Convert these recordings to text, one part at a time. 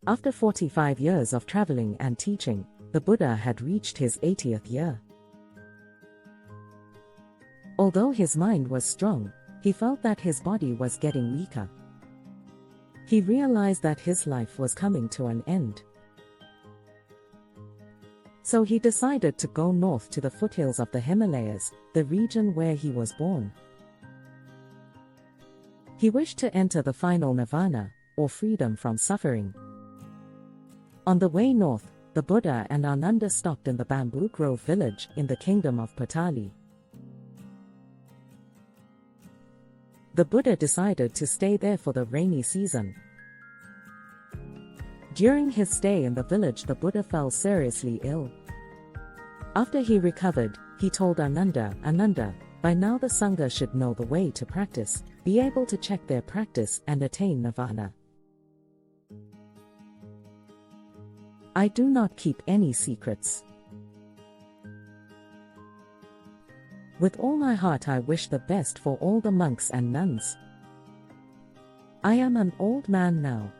After 45 years of traveling and teaching, the Buddha had reached his 80th year. Although his mind was strong, he felt that his body was getting weaker. He realized that his life was coming to an end. So he decided to go north to the foothills of the Himalayas, the region where he was born. He wished to enter the final nirvana, or freedom from suffering. On the way north, the Buddha and Ananda stopped in the bamboo grove village in the kingdom of Patali. The Buddha decided to stay there for the rainy season. During his stay in the village, the Buddha fell seriously ill. After he recovered, he told Ananda, "Ananda, by now the Sangha should know the way to practice, be able to check their practice and attain nirvana. I do not keep any secrets. With all my heart I wish the best for all the monks and nuns. I am an old man now.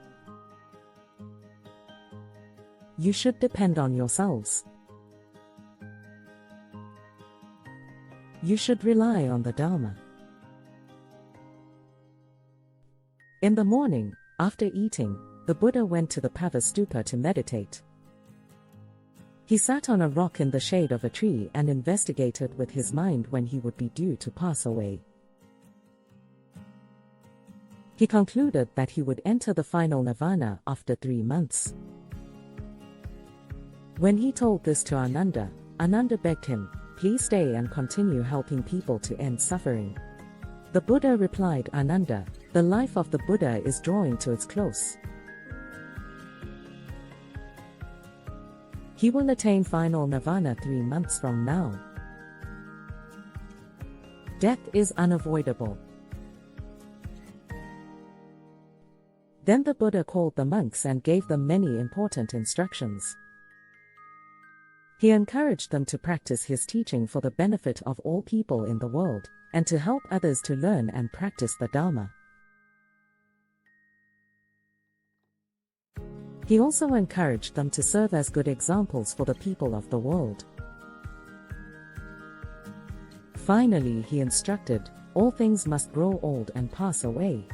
You should depend on yourselves. You should rely on the Dharma." In the morning, after eating, the Buddha went to the Pavastupa to meditate. He sat on a rock in the shade of a tree and investigated with his mind when he would be due to pass away. He concluded that he would enter the final nirvana after 3 months. When he told this to Ananda, Ananda begged him, "Please stay and continue helping people to end suffering." The Buddha replied, "Ananda, the life of the Buddha is drawing to its close. He will attain final nirvana 3 months from now. Death is unavoidable." Then the Buddha called the monks and gave them many important instructions. He encouraged them to practice his teaching for the benefit of all people in the world, and to help others to learn and practice the Dharma. He also encouraged them to serve as good examples for the people of the world. Finally, he instructed, "All things must grow old and pass away.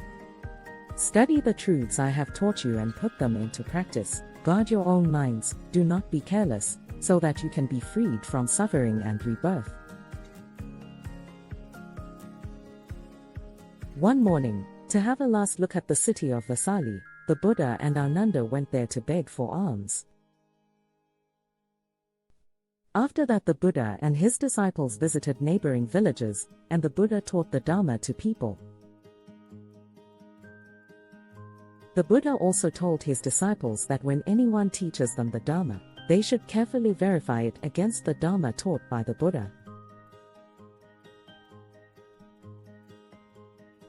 Study the truths I have taught you and put them into practice. Guard your own minds, do not be careless, so that you can be freed from suffering and rebirth." One morning, to have a last look at the city of Vaisali, the Buddha and Ananda went there to beg for alms. After that, the Buddha and his disciples visited neighboring villages, and the Buddha taught the Dharma to people. The Buddha also told his disciples that when anyone teaches them the Dharma, they should carefully verify it against the Dharma taught by the Buddha.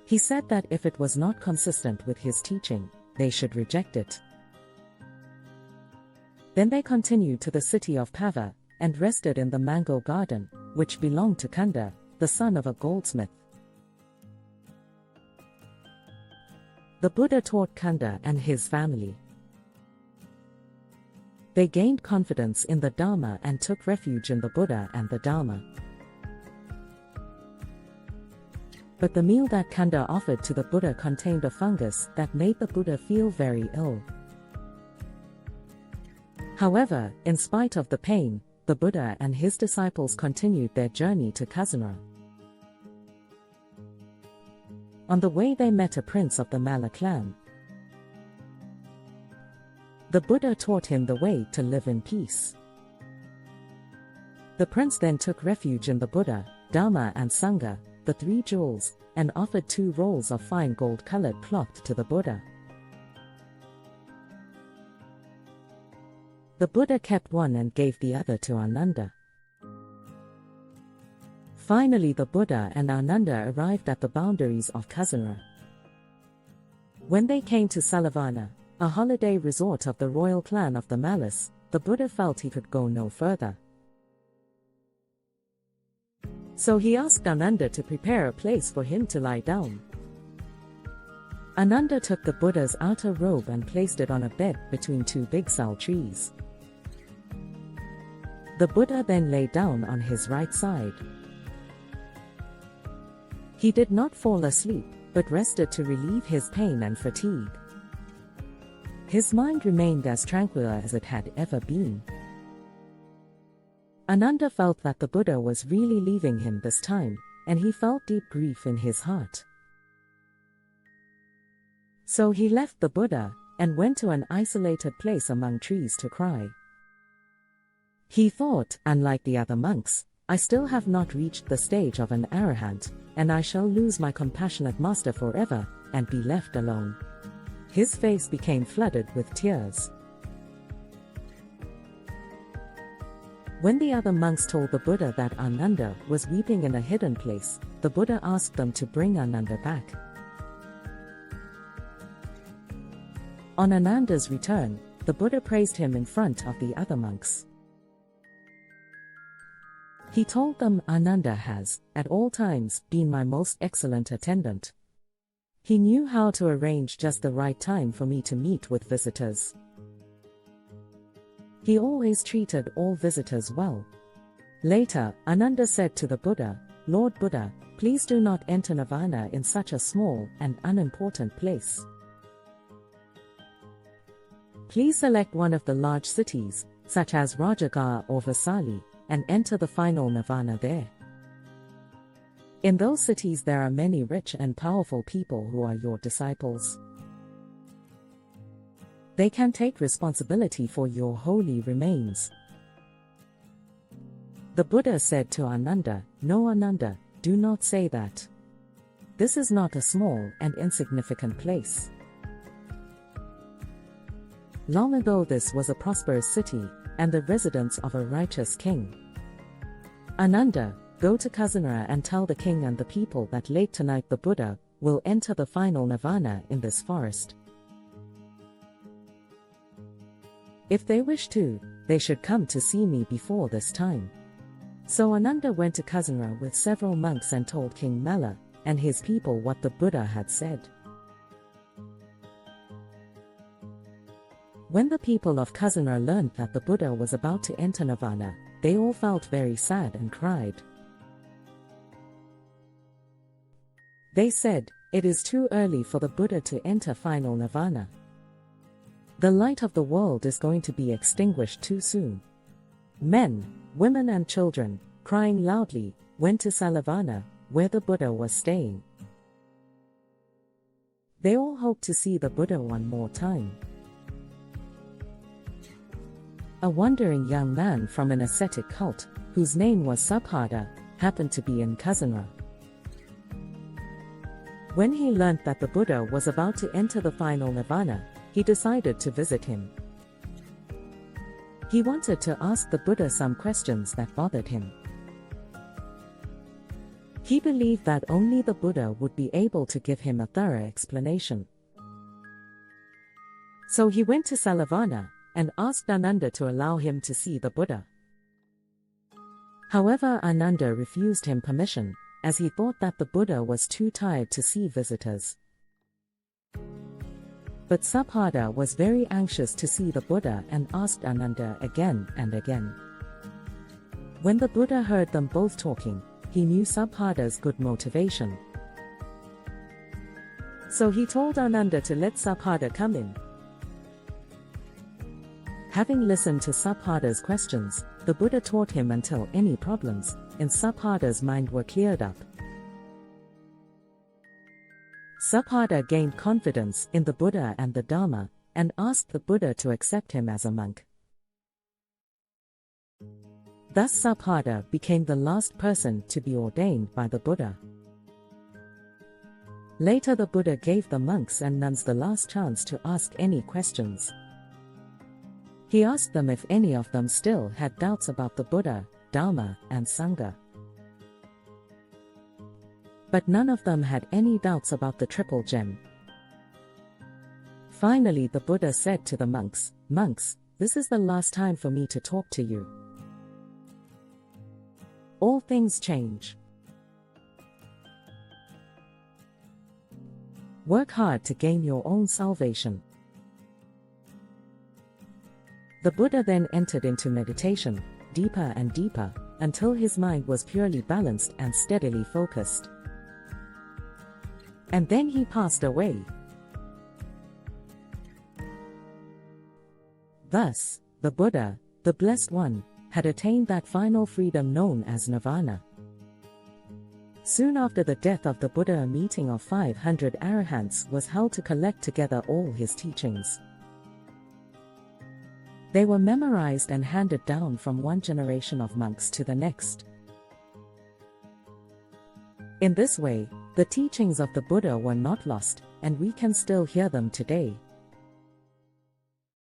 He said that if it was not consistent with his teaching, they should reject it. Then they continued to the city of Pava, and rested in the mango garden, which belonged to Kanda, the son of a goldsmith. The Buddha taught Kanda and his family. They gained confidence in the Dharma and took refuge in the Buddha and the Dharma. But the meal that Kanda offered to the Buddha contained a fungus that made the Buddha feel very ill. However, in spite of the pain, the Buddha and his disciples continued their journey to Kazunra. On the way they met a prince of the Mala clan. The Buddha taught him the way to live in peace. The prince then took refuge in the Buddha, Dharma and Sangha, the 3 jewels, and offered 2 rolls of fine gold-colored cloth to the Buddha. The Buddha kept one and gave the other to Ananda. Finally, the Buddha and Ananda arrived at the boundaries of Kazunra. When they came to Salavana, a holiday resort of the royal clan of the Malas, the Buddha felt he could go no further. So he asked Ananda to prepare a place for him to lie down. Ananda took the Buddha's outer robe and placed it on a bed between two big sal trees. The Buddha then lay down on his right side. He did not fall asleep, but rested to relieve his pain and fatigue. His mind remained as tranquil as it had ever been. Ananda felt that the Buddha was really leaving him this time, and he felt deep grief in his heart. So he left the Buddha, and went to an isolated place among trees to cry. He thought, unlike the other monks, I still have not reached the stage of an arahant, and I shall lose my compassionate master forever, and be left alone. His face became flooded with tears. When the other monks told the Buddha that Ananda was weeping in a hidden place, the Buddha asked them to bring Ananda back. On Ananda's return, the Buddha praised him in front of the other monks. He told them, Ananda has, at all times, been my most excellent attendant. He knew how to arrange just the right time for me to meet with visitors. He always treated all visitors well. Later, Ananda said to the Buddha, Lord Buddha, please do not enter nirvana in such a small and unimportant place. Please select one of the large cities, such as Rajagaha or Vaisali, and enter the final nirvana there. In those cities there are many rich and powerful people who are your disciples. They can take responsibility for your holy remains. The Buddha said to Ananda, No Ananda, do not say that. This is not a small and insignificant place. Long ago this was a prosperous city, and the residence of a righteous king. Ananda, go to Kazanara and tell the king and the people that late tonight the Buddha will enter the final nirvana in this forest. If they wish to, they should come to see me before this time. So Ananda went to Kazanara with several monks and told King Mela and his people what the Buddha had said. When the people of Kazanara learned that the Buddha was about to enter nirvana, they all felt very sad and cried. They said, it is too early for the Buddha to enter final nirvana. The light of the world is going to be extinguished too soon. Men, women and children, crying loudly, went to Salavana, where the Buddha was staying. They all hoped to see the Buddha one more time. A wandering young man from an ascetic cult, whose name was Subhadra, happened to be in Kazanara. When he learnt that the Buddha was about to enter the final nirvana, he decided to visit him. He wanted to ask the Buddha some questions that bothered him. He believed that only the Buddha would be able to give him a thorough explanation. So he went to Salavana and asked Ananda to allow him to see the Buddha. However, Ananda refused him permission, as he thought that the Buddha was too tired to see visitors. But Subhadra was very anxious to see the Buddha and asked Ananda again and again. When the Buddha heard them both talking, he knew Subhadra's good motivation. So he told Ananda to let Subhadra come in. Having listened to Subhadra's questions, the Buddha taught him until any problems in Subhadra's mind were cleared up. Subhadra gained confidence in the Buddha and the Dharma, and asked the Buddha to accept him as a monk. Thus Subhadra became the last person to be ordained by the Buddha. Later the Buddha gave the monks and nuns the last chance to ask any questions. He asked them if any of them still had doubts about the Buddha, Dharma, and Sangha. But none of them had any doubts about the triple gem. Finally the Buddha said to the monks, "Monks, this is the last time for me to talk to you. All things change. Work hard to gain your own salvation. The Buddha then entered into meditation, deeper and deeper, until his mind was purely balanced and steadily focused. And then he passed away. Thus, the Buddha, the Blessed One, had attained that final freedom known as nirvana. Soon after the death of the Buddha, a meeting of 500 arahants was held to collect together all his teachings. They were memorized and handed down from one generation of monks to the next. In this way, the teachings of the Buddha were not lost, and we can still hear them today.